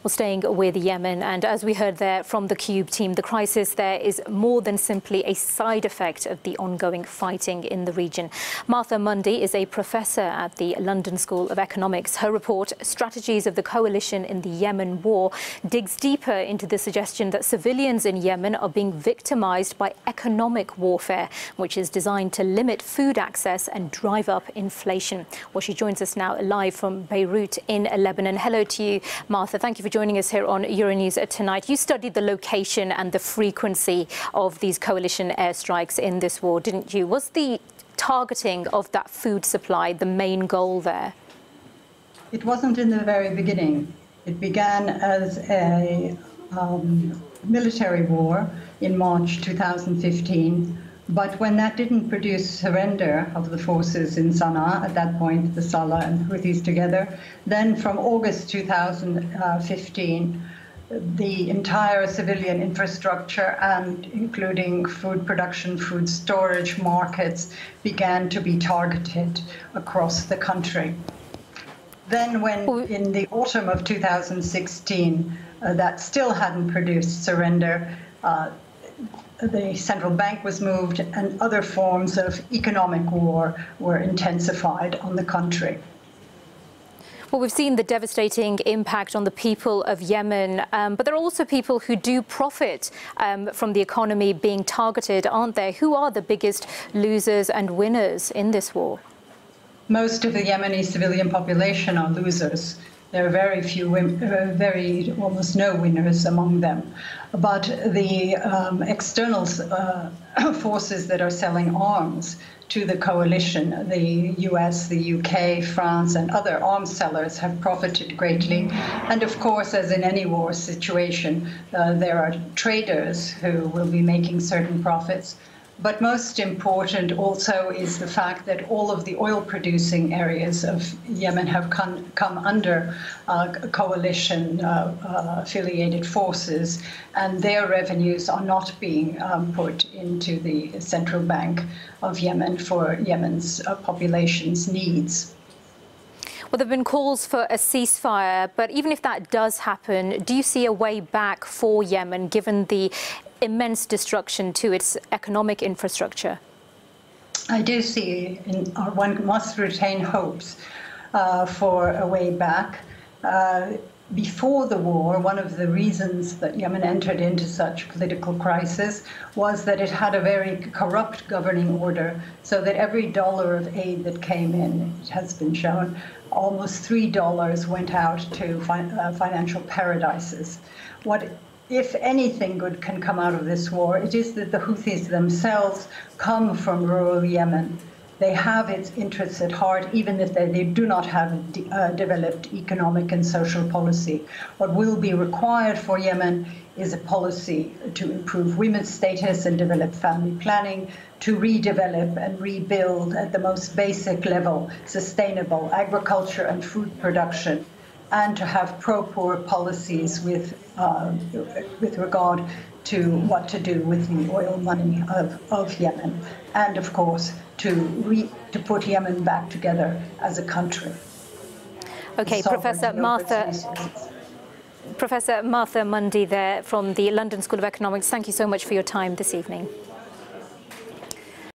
Well, staying with Yemen, and as we heard there from the Cube team, the crisis there is more than simply a side effect of the ongoing fighting in the region. Martha Mundy is a professor at the London School of Economics. Her report, Strategies of the Coalition in the Yemen War, digs deeper into the suggestion that civilians in Yemen are being victimized by economic warfare, which is designed to limit food access and drive up inflation. Well, she joins us now live from Beirut in Lebanon. Hello to you, Martha. Thank you for joining us here on Euronews Tonight. You studied the location and the frequency of these coalition airstrikes in this war, didn't you? Was the targeting of that food supply the main goal there? It wasn't in the very beginning. It began as a military war in March 2015. But when that didn't produce surrender of the forces in Sana'a, at that point, the Salah and Houthis together, then from August 2015, the entire civilian infrastructure, and including food production, food storage markets, began to be targeted across the country. Then when in the autumn of 2016, that still hadn't produced surrender, the central bank was moved and other forms of economic war were intensified on the country. Well, we've seen the devastating impact on the people of Yemen, but there are also people who do profit from the economy being targeted, aren't there? Who are the biggest losers and winners in this war? Most of the Yemeni civilian population are losers. There are very few, almost no winners among them. But the external forces that are selling arms to the coalition, the US, the UK, France, and other arms sellers have profited greatly. And of course, as in any war situation, there are traders who will be making certain profits. But most important also is the fact that all of the oil-producing areas of Yemen have come under coalition-affiliated forces, and their revenues are not being put into the central bank of Yemen for Yemen's population's needs. Well, there have been calls for a ceasefire, but even if that does happen, do you see a way back for Yemen, given the immense destruction to its economic infrastructure? I do see, one must retain hopes for a way back. Before the war, one of the reasons that Yemen entered into such political crisis was that it had a very corrupt governing order, so that every dollar of aid that came in, it has been shown, almost $3 went out to financial paradises. What, if anything good can come out of this war, it is that the Houthis themselves come from rural Yemen. They have its interests at heart, even if they do not have a developed economic and social policy. What will be required for Yemen is a policy to improve women's status and develop family planning, to redevelop and rebuild at the most basic level sustainable agriculture and food production, and to have pro-poor policies with regard to what to do with the oil money of Yemen, and of course to put Yemen back together as a country. Okay, Professor Martha Mundy there from the London School of Economics, thank you so much for your time this evening.